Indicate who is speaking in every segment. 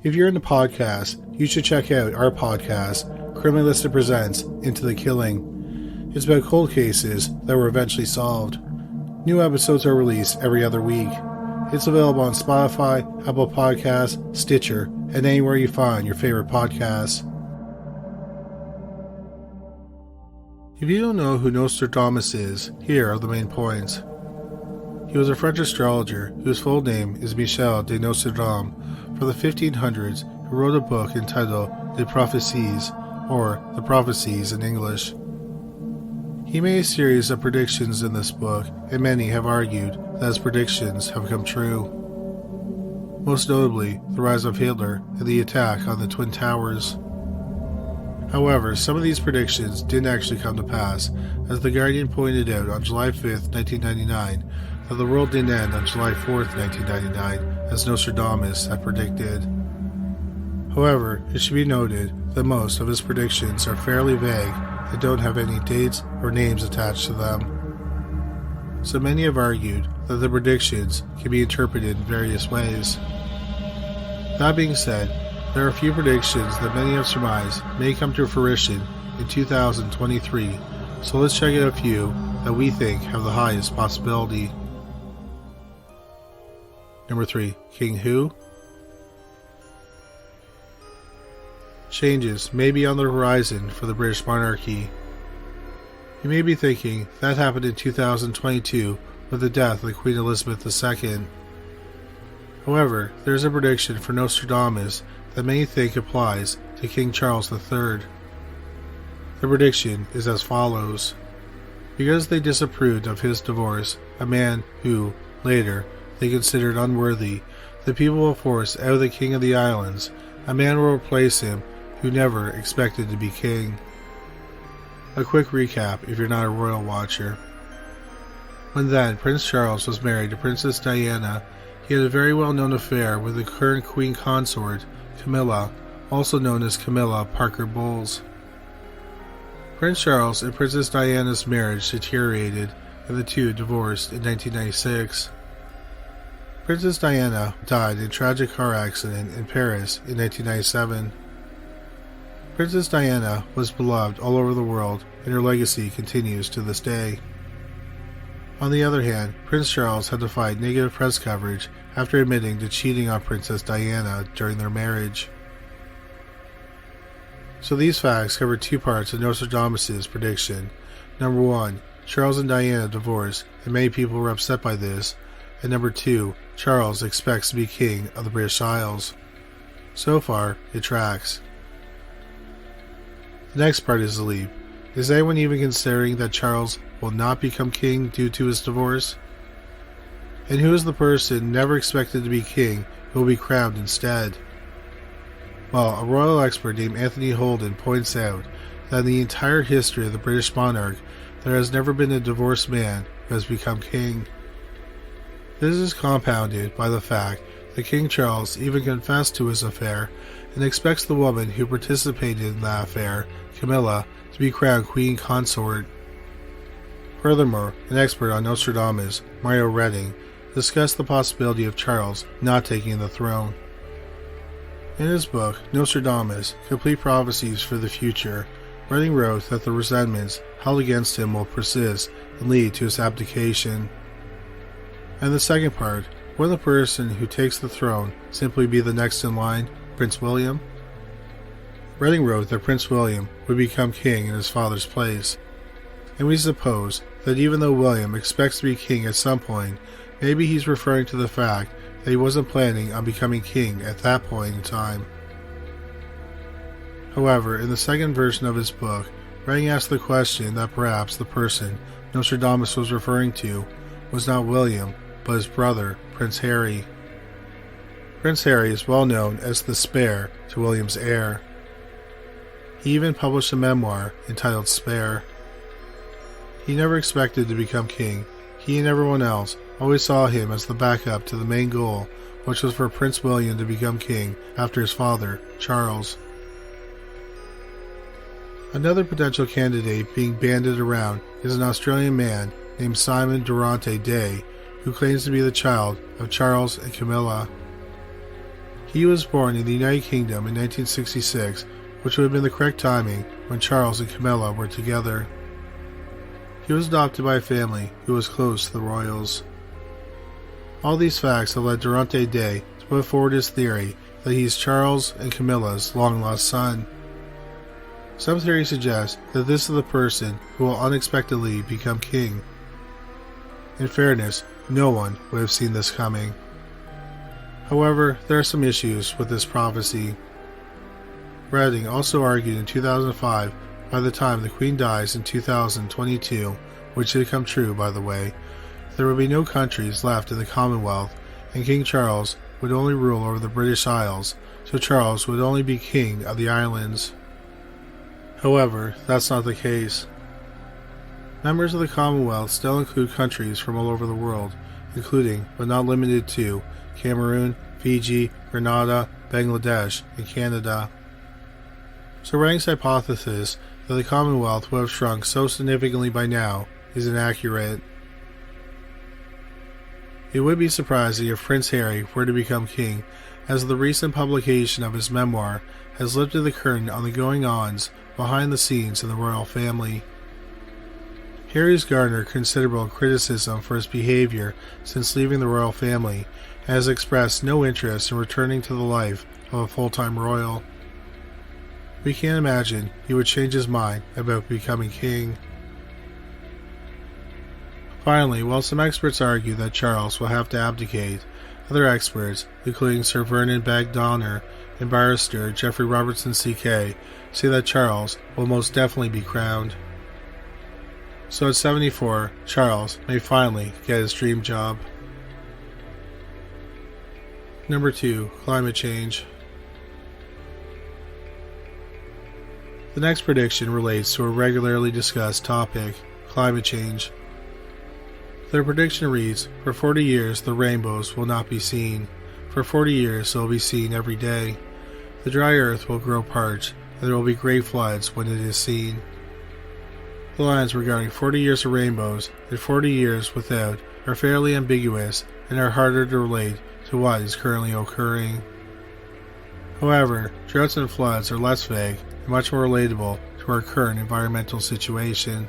Speaker 1: If you're into podcasts, you should check out our podcast, Criminally Listed Presents Into the Killing. It's about cold cases that were eventually solved. New episodes are released every other week. It's available on Spotify, Apple Podcasts, Stitcher, and anywhere you find your favorite podcasts. If you don't know who Nostradamus is, here are the main points. He was a French astrologer whose full name is Michel de Nostradamus for the 1500s, who wrote a book entitled Les Prophéties, or The Prophecies in English. He made a series of predictions in this book, and many have argued that his predictions have come true. Most notably, the rise of Hitler and the attack on the Twin Towers. However, some of these predictions didn't actually come to pass, as The Guardian pointed out on July 5, 1999, that the world didn't end on July 4, 1999, as Nostradamus had predicted. However, it should be noted that most of his predictions are fairly vague and don't have any dates or names attached to them. So many have argued that the predictions can be interpreted in various ways. That being said, there are a few predictions that many have surmised may come to fruition in 2023, so let's check out a few that we think have the highest possibility. Number 3. King Who? Changes may be on the horizon for the British monarchy. You may be thinking that happened in 2022 with the death of Queen Elizabeth II. However, there is a prediction for Nostradamus that many think applies to King Charles III. The prediction is as follows. Because they disapproved of his divorce, a man who, later, they considered unworthy, the people will force out the King of the Islands. A man will replace him who never expected to be king. A quick recap if you're not a royal watcher. When then Prince Charles was married to Princess Diana, he had a very well-known affair with the current queen consort, Camilla, also known as Camilla Parker Bowles. Prince Charles and Princess Diana's marriage deteriorated, and the two divorced in 1996. Princess Diana died in a tragic car accident in Paris in 1997. Princess Diana was beloved all over the world, and her legacy continues to this day. On the other hand, Prince Charles had to fight negative press coverage after admitting to cheating on Princess Diana during their marriage. So these facts cover two parts of Nostradamus' prediction. Number 1, Charles and Diana divorced, and many people were upset by this. And number 2, Charles expects to be king of the British Isles. So far, it tracks. The next part is the leap. Is anyone even considering that Charles will not become king due to his divorce? And who is the person never expected to be king who will be crowned instead? Well, a royal expert named Anthony Holden points out that in the entire history of the British monarch, there has never been a divorced man who has become king. This is compounded by the fact that King Charles even confessed to his affair and expects the woman who participated in that affair, Camilla, to be crowned queen consort. Furthermore, an expert on Nostradamus, Mario Redding, discussed the possibility of Charles not taking the throne. In his book, Nostradamus, Complete Prophecies for the Future, Redding wrote that the resentments held against him will persist and lead to his abdication. And the second part, will the person who takes the throne simply be the next in line, Prince William? Redding wrote that Prince William would become king in his father's place, and we suppose that even though William expects to be king at some point, maybe he's referring to the fact that he wasn't planning on becoming king at that point in time. However, in the second version of his book, Redding asked the question that perhaps the person Nostradamus was referring to was not William, but his brother, Prince Harry. Prince Harry is well known as the spare to William's heir. He even published a memoir entitled Spare. He never expected to become king. He and everyone else always saw him as the backup to the main goal, which was for Prince William to become king after his father, Charles. Another potential candidate being banded around is an Australian man named Simon Durante Day, who claims to be the child of Charles and Camilla. He was born in the United Kingdom in 1966, which would have been the correct timing when Charles and Camilla were together. He was adopted by a family who was close to the royals. All these facts have led Durante Day to put forward his theory that he is Charles and Camilla's long-lost son. Some theories suggest that this is the person who will unexpectedly become king. In fairness, no one would have seen this coming. However, there are some issues with this prophecy. Redding also argued in 2005, by the time the Queen dies in 2022, which did come true by the way, there would be no countries left in the Commonwealth, and King Charles would only rule over the British Isles, so Charles would only be king of the islands. However, that's not the case. Members of the Commonwealth still include countries from all over the world, including, but not limited to, Cameroon, Fiji, Grenada, Bangladesh, and Canada. So Redding's hypothesis that the Commonwealth would have shrunk so significantly by now is inaccurate. It would be surprising if Prince Harry were to become king, as the recent publication of his memoir has lifted the curtain on the goings-ons behind the scenes in the royal family. Harry's garnered considerable criticism for his behavior since leaving the royal family, and has expressed no interest in returning to the life of a full-time royal. We can't imagine he would change his mind about becoming king. Finally, while some experts argue that Charles will have to abdicate, other experts, including Sir Vernon Bagdoner and barrister Geoffrey Robertson CK, say that Charles will most definitely be crowned. So at 74, Charles may finally get his dream job. Number 2. Climate change. The next prediction relates to a regularly discussed topic, climate change. Their prediction reads, for 40 years the rainbows will not be seen. For 40 years they will be seen every day. The dry earth will grow parched, and there will be great floods when it is seen. The lines regarding 40 years of rainbows and 40 years without are fairly ambiguous and are harder to relate to what is currently occurring. However, droughts and floods are less vague and much more relatable to our current environmental situation.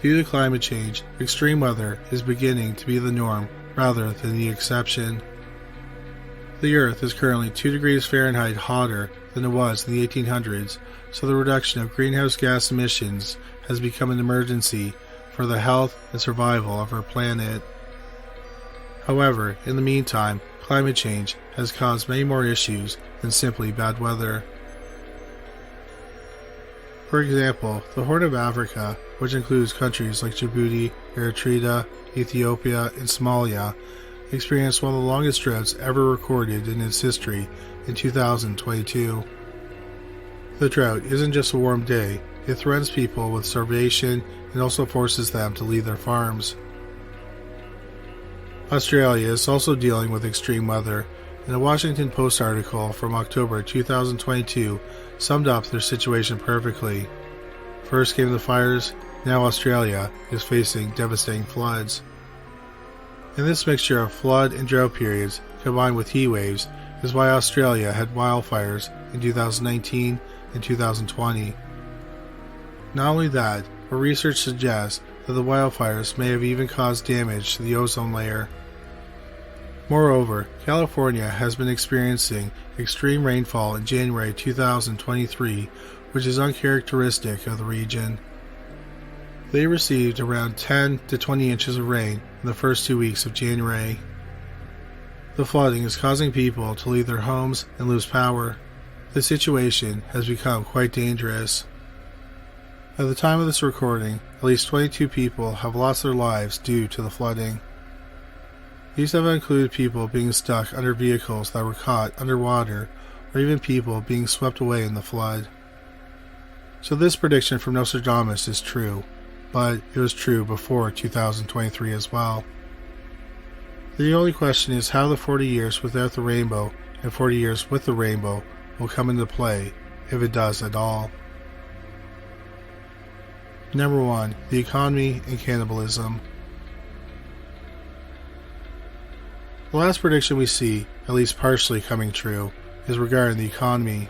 Speaker 1: Due to climate change, extreme weather is beginning to be the norm rather than the exception. The Earth is currently 2 degrees Fahrenheit hotter than it was in the 1800s, so the reduction of greenhouse gas emissions has become an emergency for the health and survival of our planet. However, in the meantime, climate change has caused many more issues than simply bad weather. For example, the Horn of Africa, which includes countries like Djibouti, Eritrea, Ethiopia, and Somalia, experienced one of the longest droughts ever recorded in its history in 2022. The drought isn't just a warm day, it threatens people with starvation and also forces them to leave their farms. Australia is also dealing with extreme weather, and a Washington Post article from October 2022 summed up their situation perfectly. First came the fires, now Australia is facing devastating floods. And this mixture of flood and drought periods, combined with heat waves, is why Australia had wildfires in 2019 and 2020. Not only that, but research suggests that the wildfires may have even caused damage to the ozone layer. Moreover, California has been experiencing extreme rainfall in January 2023, which is uncharacteristic of the region. They received around 10 to 20 inches of rain in the first 2 weeks of January. The flooding is causing people to leave their homes and lose power. The situation has become quite dangerous. At the time of this recording, at least 22 people have lost their lives due to the flooding. These have included people being stuck under vehicles that were caught underwater, or even people being swept away in the flood. So this prediction from Nostradamus is true, but it was true before 2023 as well. The only question is how the 40 years without the rainbow and 40 years with the rainbow will come into play, if it does at all. Number 1. The economy and cannibalism. The last prediction we see, at least partially coming true, is regarding the economy.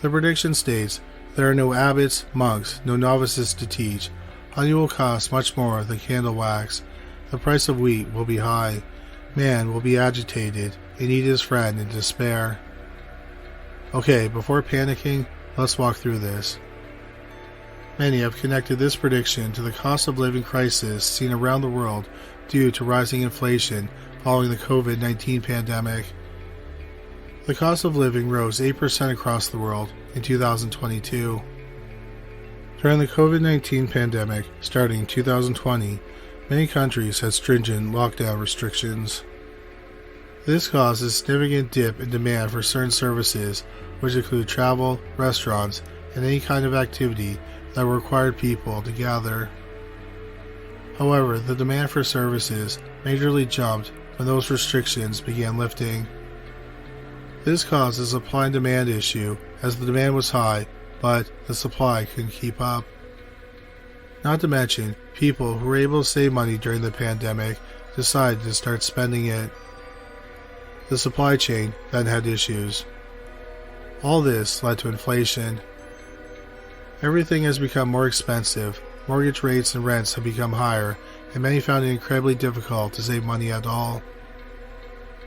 Speaker 1: The prediction states, there are no abbots, monks, no novices to teach. Honey will cost much more than candle wax. The price of wheat will be high. Man will be agitated and eat his friend in despair. Okay, before panicking, let's walk through this. Many have connected this prediction to the cost of living crisis seen around the world due to rising inflation following the COVID-19 pandemic. The cost of living rose 8% across the world in 2022. During the COVID-19 pandemic starting in 2020, many countries had stringent lockdown restrictions. This caused a significant dip in demand for certain services, which include travel, restaurants, and any kind of activity that required people to gather. However, the demand for services majorly jumped when those restrictions began lifting. This caused a supply and demand issue as the demand was high, but the supply couldn't keep up. Not to mention, people who were able to save money during the pandemic decided to start spending it. The supply chain then had issues. All this led to inflation. Everything has become more expensive, mortgage rates and rents have become higher, and many found it incredibly difficult to save money at all.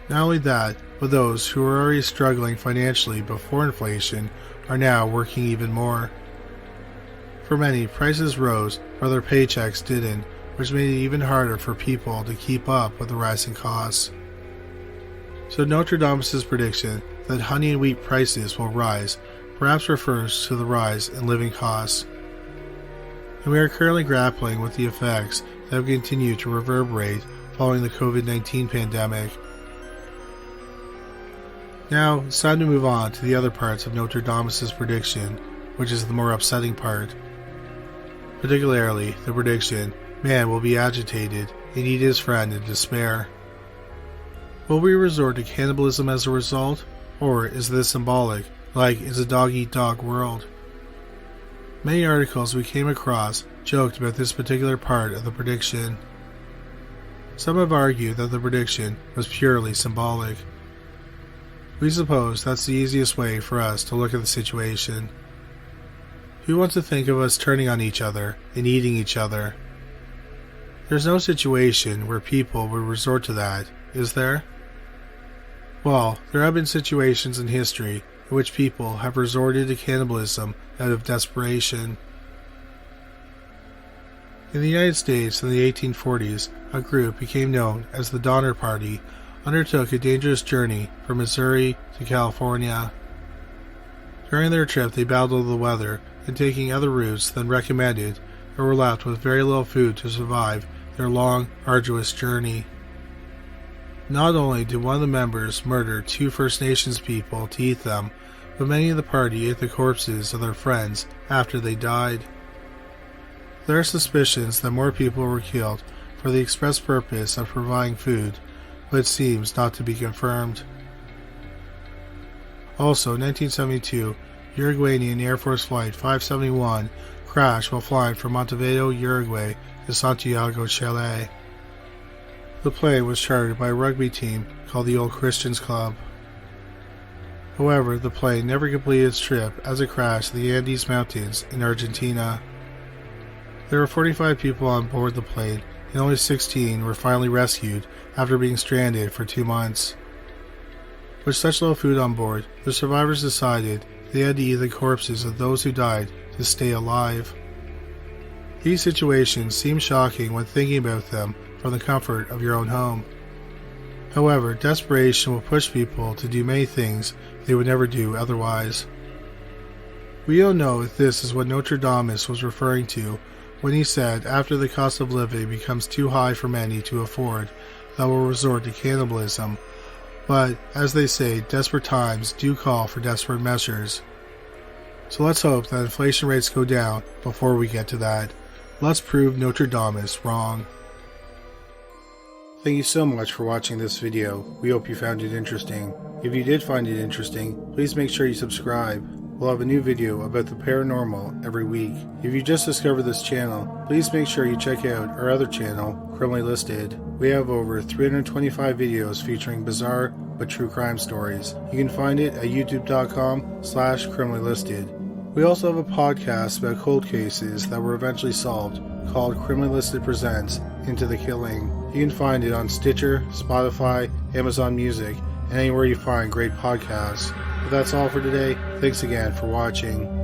Speaker 1: Not only that, but those who were already struggling financially before inflation are now working even more. For many, prices rose, but their paychecks didn't, which made it even harder for people to keep up with the rising costs. So Nostradamus' prediction that honey and wheat prices will rise perhaps refers to the rise in living costs. And we are currently grappling with the effects that have continued to reverberate following the COVID-19 pandemic. Now, it's time to move on to the other parts of Nostradamus' prediction, which is the more upsetting part. Particularly the prediction, man will be agitated and eat his friend in despair. Will we resort to cannibalism as a result, or is this symbolic, like it's a dog-eat-dog world? Many articles we came across joked about this particular part of the prediction. Some have argued that the prediction was purely symbolic. We suppose that's the easiest way for us to look at the situation. Who wants to think of us turning on each other and eating each other? There's no situation where people would resort to that, is there? Well, there have been situations in history in which people have resorted to cannibalism out of desperation. In the United States in the 1840s, a group became known as the Donner Party undertook a dangerous journey from Missouri to California. During their trip, they battled the weather and taking other routes than recommended, and were left with very little food to survive their long, arduous journey. Not only did one of the members murder 2 First Nations people to eat them, but many of the party ate the corpses of their friends after they died. There are suspicions that more people were killed for the express purpose of providing food, but it seems not to be confirmed. Also, in 1972, Uruguayan Air Force Flight 571 crashed while flying from Montevideo, Uruguay to Santiago, Chile. The plane was chartered by a rugby team called the Old Christians Club. However, the plane never completed its trip as it crashed in the Andes Mountains in Argentina. There were 45 people on board the plane, and only 16 were finally rescued after being stranded for 2 months. With such little food on board, the survivors decided they had to eat the corpses of those who died to stay alive. These situations seem shocking when thinking about them from the comfort of your own home. However, desperation will push people to do many things they would never do otherwise. We don't know if this is what Nostradamus was referring to when he said after the cost of living becomes too high for many to afford, they will resort to cannibalism. But, as they say, desperate times do call for desperate measures. So let's hope that inflation rates go down before we get to that. Let's prove Nostradamus wrong. Thank you so much for watching this video. We hope you found it interesting. If you did find it interesting, please make sure you subscribe. We'll have a new video about the paranormal every week. If you just discovered this channel, please make sure you check out our other channel, Criminally Listed, we have over 325 videos featuring bizarre but true crime stories. You can find it at youtube.com/criminally listed. We also have a podcast about cold cases that were eventually solved called Criminally Listed Presents Into the Killing. You can find it on Stitcher, Spotify, Amazon Music, and anywhere you find great podcasts. But that's all for today. Thanks again for watching.